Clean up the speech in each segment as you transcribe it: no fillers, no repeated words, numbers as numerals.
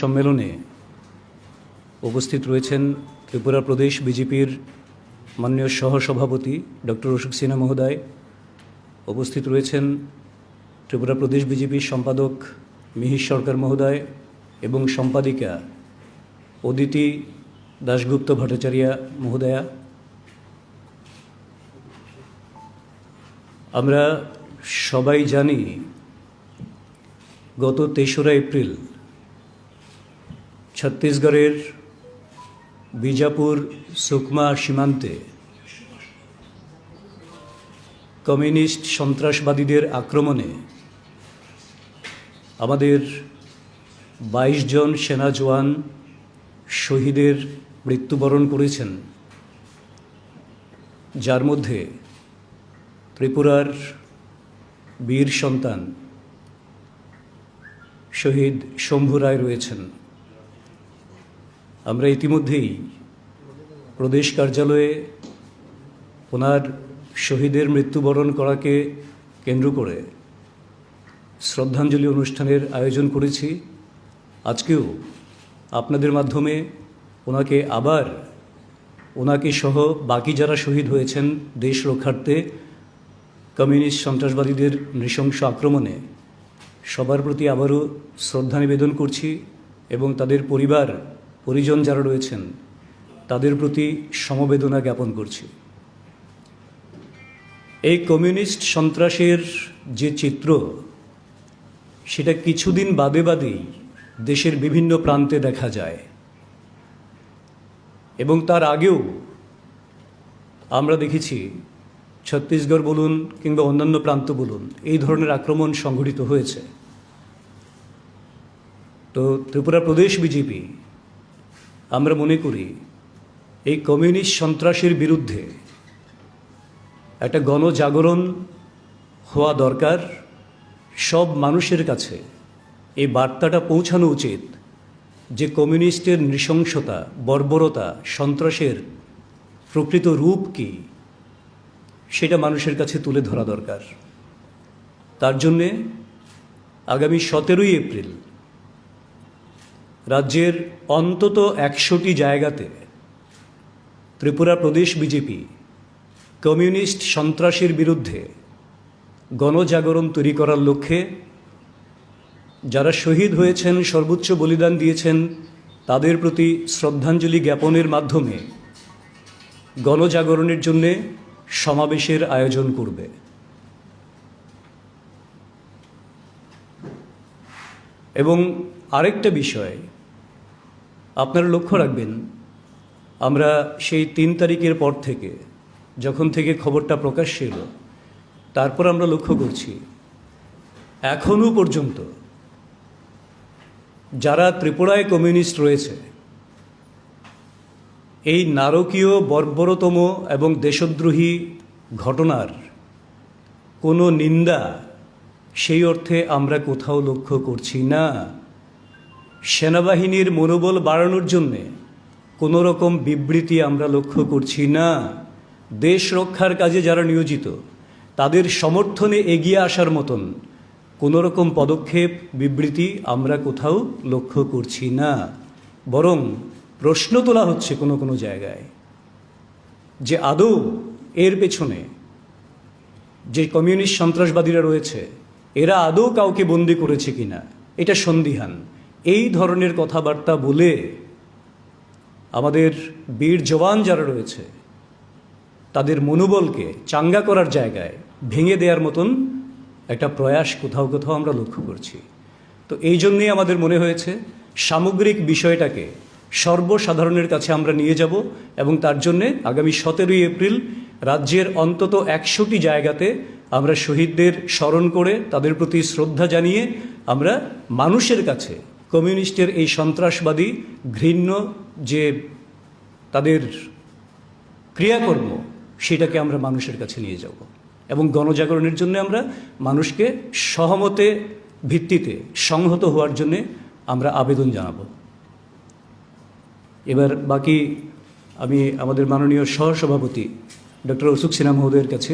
সম্মেলনে উপস্থিত রয়েছেন ত্রিপুরা প্রদেশ বিজেপির মাননীয় সহসভাপতি ডক্টর অশোক সিনহা মহোদয়, উপস্থিত রয়েছেন ত্রিপুরা প্রদেশ বিজেপির সম্পাদক মিহির সরকার মহোদয় এবং সম্পাদিকা অদিতি দাশগুপ্ত ভট্টাচার্য মহোদয়া। আমরা সবাই জানি গত ৩রা এপ্রিল ছত্তিশগড়ের বিজাপুর সুকমা সীমান্তে কমিউনিস্ট সন্ত্রাসবাদীদের আক্রমণে আমাদের ২২ জন সেনা জওয়ান শহীদের মৃত্যুবরণ করেছেন, যার মধ্যে ত্রিপুরার বীর সন্তান শহীদ শম্ভু রায় রয়েছেন। আমরা ইতিমধ্যেই প্রদেশ কার্যালয়ে ওনার শহীদের মৃত্যুবরণ করাকে কেন্দ্র করে শ্রদ্ধাঞ্জলি অনুষ্ঠানের আয়োজন করেছি। আজকেও আপনাদের মাধ্যমে ওনাকে সহ বাকি যারা শহীদ হয়েছেন দেশ রক্ষার্থে কমিউনিস্ট সন্ত্রাসবাদীদের নৃশংস আক্রমণে, সবার প্রতি আবারও শ্রদ্ধা নিবেদন করছি এবং তাদের পরিজন যারা রয়েছেন তাদের প্রতি সমবেদনা জ্ঞাপন করছি। এই কমিউনিস্ট সন্ত্রাসের যে চিত্র, সেটা কিছুদিন বাদেই দেশের বিভিন্ন প্রান্তে দেখা যায় এবং তার আগেও আমরা দেখেছি ছত্তিশগড় বলুন কিংবা অন্যান্য প্রান্ত বলুন, এই ধরনের আক্রমণ সংঘটিত হয়েছে। তো ত্রিপুরা প্রদেশ বিজেপি আমরা মনে করি এই কমিউনিস্ট সন্ত্রাসের বিরুদ্ধে একটা গণজাগরণ হওয়া দরকার। সব মানুষের কাছে এই বার্তাটা পৌঁছানো উচিত যে কমিউনিস্টের নৃশংসতা, বর্বরতা, সন্ত্রাসের প্রকৃত রূপ কী, সেটা মানুষের কাছে তুলে ধরা দরকার। তার জন্যে আগামী 17ই এপ্রিল রাজ্যের অন্তত 100টি জায়গাতে ত্রিপুরা প্রদেশ বিজেপি কমিউনিস্ট সন্ত্রাসের বিরুদ্ধে গণজাগরণ তৈরি করার লক্ষ্যে যারা শহীদ হয়েছেন, সর্বোচ্চ বলিদান দিয়েছেন, তাদের প্রতি শ্রদ্ধাঞ্জলি জ্ঞাপনের মাধ্যমে গণজাগরণের জন্যে সমাবেশের আয়োজন করবে। এবং আরেকটা বিষয় আপনারা লক্ষ্য রাখবেন, আমরা সেই ৩ তারিখের পর থেকে, যখন থেকে খবরটা প্রকাশ্যে এলো, তারপর আমরা লক্ষ্য করছি এখনও পর্যন্ত যারা ত্রিপুরায় কমিউনিস্ট রয়েছে, এই নারকীয় বর্বরতম এবং দেশদ্রোহী ঘটনার কোনো নিন্দা সেই অর্থে আমরা কোথাও লক্ষ্য করছি না। সেনাবাহিনীর মনোবল বাড়ানোর জন্যে কোনো রকম বিবৃতি আমরা লক্ষ্য করছি না। দেশ রক্ষার কাজে যারা নিয়োজিত তাদের সমর্থনে এগিয়ে আসার মতন কোনো রকম পদক্ষেপ, বিবৃতি আমরা কোথাও লক্ষ্য করছি না। বরং প্রশ্ন তোলা হচ্ছে কোনো জায়গায় যে আদৌ এর পেছনে যে কমিউনিস্ট সন্ত্রাসবাদীরা রয়েছে, এরা আদৌ কাউকে বন্দি করেছে কিনা, এটা সন্দিহান। এই ধরনের কথাবার্তা বলে আমাদের বীর জওয়ান যারা রয়েছে তাদের মনোবলকে চাঙ্গা করার জায়গায় ভেঙে দেওয়ার মতন একটা প্রয়াস কোথাও আমরা লক্ষ্য করছি। তো এই জন্যেই আমাদের মনে হয়েছে সামগ্রিক বিষয়টাকে সর্বসাধারণের কাছে আমরা নিয়ে যাব এবং তার জন্যে আগামী 17ই এপ্রিল রাজ্যের অন্তত 100টি জায়গাতে আমরা শহীদদের স্মরণ করে তাদের প্রতি শ্রদ্ধা জানিয়ে আমরা মানুষের কাছে কমিউনিস্টের এই সন্ত্রাসবাদী ঘৃণ্য যে তাদের ক্রিয়াকর্ম, সেটাকে আমরা মানুষের কাছে নিয়ে যাব এবং গণজাগরণের জন্য আমরা মানুষকে সহমতে ভিত্তিতে সংহত হওয়ার জন্যে আমরা আবেদন জানাব। এবার বাকি আমি আমাদের মাননীয় সহসভাপতি ডক্টর অশোক সিনহা মহোদয়ের কাছে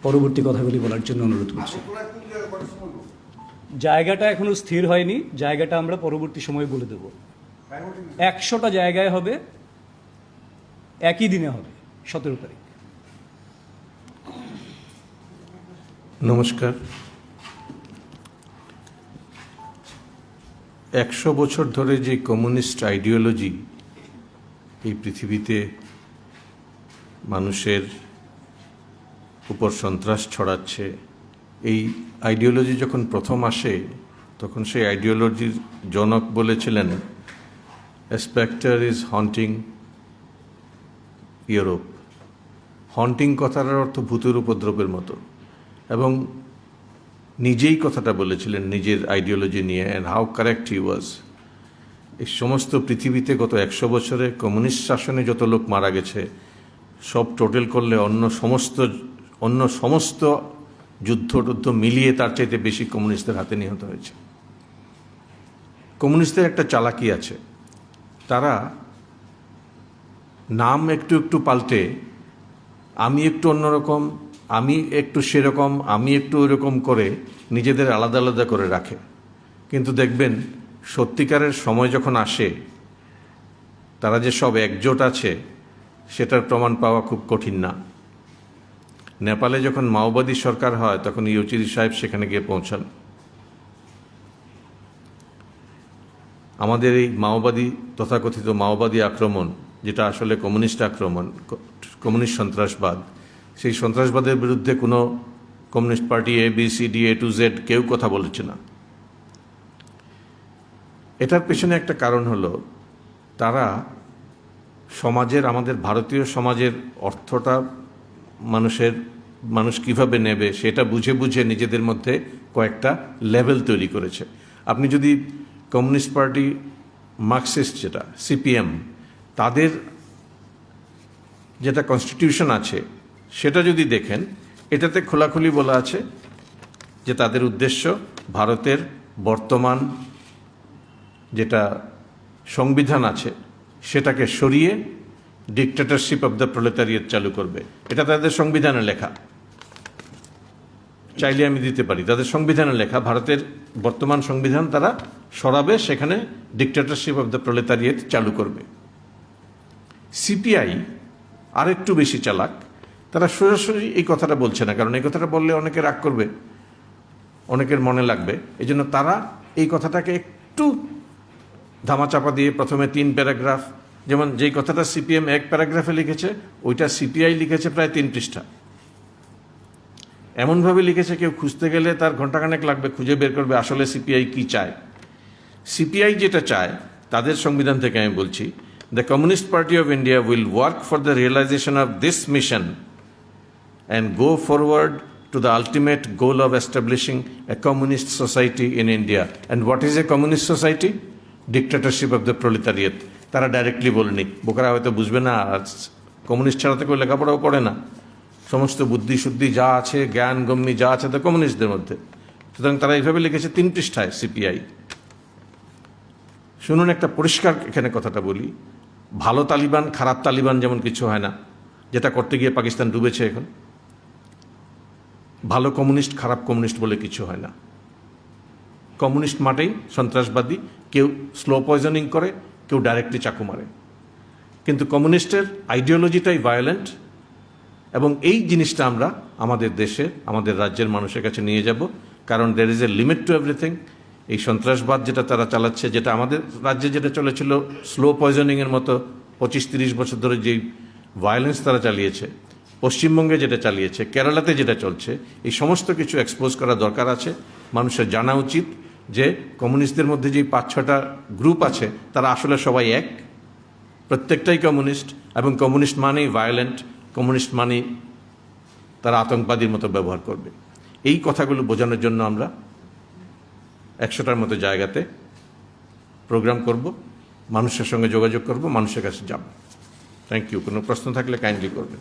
পরবর্তী কথাগুলি বলার জন্য অনুরোধ করছি। জায়গাটা এখনো স্থির হয়নি, জায়গাটা আমরা পরবর্তী সময়ে বলে দেব। 100টা জায়গায় হবে, একই দিনে হবে, 17 তারিখ। নমস্কার। 100 বছর ধরে যে কমিউনিস্ট আইডিওলজি এই পৃথিবীতে মানুষের উপর সন্ত্রাস ছড়াচ্ছে, এই আইডিওলজি যখন প্রথম আসে তখন সেই আইডিওলজির জনক বলেছিলেন, "A spectre is haunting Europe". Haunting কথার অর্থ ভূতের উপদ্রবের মতো, এবং নিজেই কথাটা বলেছিলেন নিজের আইডিওলজি নিয়ে, অ্যান্ড হাউ কারেক্ট হি ওয়াজ। এই সমস্ত পৃথিবীতে গত 100 বছরে কমিউনিস্ট শাসনে যত লোক মারা গেছে সব টোটাল করলে অন্য সমস্ত যুদ্ধ মিলিয়ে তার চাইতে বেশি কমিউনিস্টদের হাতে নিহত হয়েছে। কমিউনিস্টদের একটা চালাকি আছে, তারা নাম একটু একটু পাল্টে আমি একটু অন্যরকম, আমি একটু সেরকম, আমি একটু ওইরকম করে নিজেদের আলাদা আলাদা করে রাখে। কিন্তু দেখবেন সত্যিকারের সময় যখন আসে তারা যে সব একজোট আছে সেটার প্রমাণ পাওয়া খুব কঠিন না। নেপালে যখন মাওবাদী সরকার হয় তখন ইউচিরি সাহেব সেখানে গিয়ে পৌঁছান। আমাদের এই মাওবাদী, তথাকথিত মাওবাদী আক্রমণ, যেটা আসলে কমিউনিস্ট আক্রমণ, কমিউনিস্ট সন্ত্রাসবাদ, সেই সন্ত্রাসবাদের বিরুদ্ধে কোনো communist party ABCD A to Z কেউ কথা বলেছে না। এটার পেছনে একটা কারণ হলো তারা সমাজের, আমাদের ভারতীয় সমাজের অর্থটা মানুষ কিভাবে নেবে সেটা বুঝে বুঝে নিজেদের মধ্যে কয়েকটা লেভেল তৈরি করেছে। আপনি যদি কমিউনিস্ট পার্টি, মার্কসিস্ট যেটা CPM, তাদের যেটা কনস্টিটিউশন আছে সেটা যদি দেখেন, এটাতে খোলাখুলি বলা আছে যে তাদের উদ্দেশ্য ভারতের বর্তমান যেটা সংবিধান আছে সেটাকে সরিয়ে ডিক্টেটরশিপ অব দ্য প্রলেতারিয়েট চালু করবে। এটা তাদের সংবিধানে লেখা, চাইলে আমি দিতে পারি। তাদের সংবিধানে লেখা ভারতের বর্তমান সংবিধান তারা সরাবে, সেখানে ডিক্টেটরশিপ অব দ্য প্রলেতারিয়েট চালু করবে। CPI আরেকটু বেশি চালাক, তারা সরাসরি এই কথাটা বলছে না, কারণ এই কথাটা বললে অনেকে রাগ করবে, অনেকের মনে লাগবে। এই জন্য তারা এই কথাটাকে একটু ধামাচাপা দিয়ে প্রথমে 3 প্যারাগ্রাফ, যেমন যেই কথাটা CPM 1 প্যারাগ্রাফে লিখেছে ওইটা CPI লিখেছে প্রায় 3 পৃষ্ঠা। এমনভাবে লিখেছে কেউ খুঁজতে গেলে তার ঘন্টাখানেক লাগবে, খুঁজে বের করবে আসলে CPI কি চায়। CPI যেটা চায় তাদের সংবিধান থেকে আমি বলছি, "The Communist Party of India will work for the realization of this mission and go forward to the ultimate goal of establishing a communist society in India." And what is a communist society? Dictatorship of the proletariat. তারা directly বলেনি, বোকারা হয়তো বুঝবে না, communist ছাড়া তো কেউ লেখাপড়াও করে না, সমস্ত বুদ্ধি শুদ্ধি যা আছে, জ্ঞান গম্যি যা আছে তো কমিউনিস্টদের মধ্যে। সুতরাং তারা এইভাবে লিখেছে 3 পৃষ্ঠায় CPI। শুনুন, একটা পরিষ্কার এখানে কথাটা বলি, ভালো তালিবান খারাপ তালিবান যেমন কিছু হয় না, যেটা করতে গিয়ে পাকিস্তান ডুবেছে এখন। ভালো কমিউনিস্ট খারাপ কমিউনিস্ট বলে কিছু হয় না। কমিউনিস্ট মানেই সন্ত্রাসবাদী, কেউ স্লো পয়জনিং করে, কেউ ডাইরেক্টলি চাকু মারে। কিন্তু কমিউনিস্টের আইডিওলজিটাই ভায়োলেন্ট, এবং এই জিনিসটা আমরা আমাদের দেশের, আমাদের রাজ্যের মানুষের কাছে নিয়ে যাব, কারণ there is a limit two everything. এই সন্ত্রাসবাদ যেটা তারা চালাচ্ছে, যেটা আমাদের রাজ্যে যেটা চলেছিল স্লো পয়জনিংয়ের মতো 25-30 বছর ধরে যেই ভায়োলেন্স তারা চালিয়েছে, পশ্চিমবঙ্গে যেটা চালিয়েছে, কেরালাতে যেটা চলছে, এই সমস্ত কিছু এক্সপোজ করা দরকার আছে। মানুষের জানা উচিত যে কমিউনিস্টদের মধ্যে যে 5-6টা গ্রুপ আছে তারা আসলে সবাই এক, প্রত্যেকটাই কমিউনিস্ট, এবং কমিউনিস্ট মানেই ভায়োলেন্ট, কমিউনিস্ট মানেই তারা আতঙ্কবাদীর মতো ব্যবহার করবে। এই কথাগুলো বোঝানোর জন্য আমরা 100টার মতো জায়গাতে প্রোগ্রাম করব, মানুষের সঙ্গে যোগাযোগ করব, মানুষের কাছে যাব। Thank you. কোনো প্রশ্ন থাকলে কাইন্ডলি করবেন।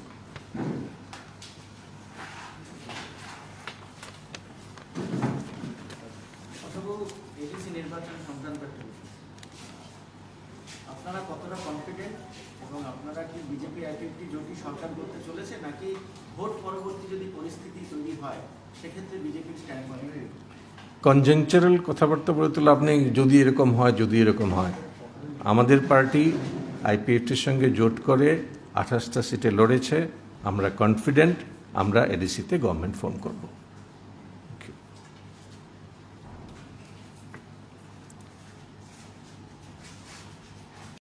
আপনারা কতটা কনফিডেন্ট, এবং আপনারা কি বিজেপি একটি জোটী সরকার করতে চলেছে, নাকি ভোট পরবর্তী যদি পরিস্থিতি তৈরি হয় সেক্ষেত্রে বিজেপির স্ট্যান্ড হবে? কনজেংচারাল কথাবার্তা বলে তো লাভ নেই। যদি এরকম হয়, যদি এরকম হয়, আমাদের পার্টি আইপিএফটির সঙ্গে জোট করে 28টা সিটে লড়েছে। আমরা কনফিডেন্ট আমরা এডিসিতে গভর্নমেন্ট ফর্ম করব।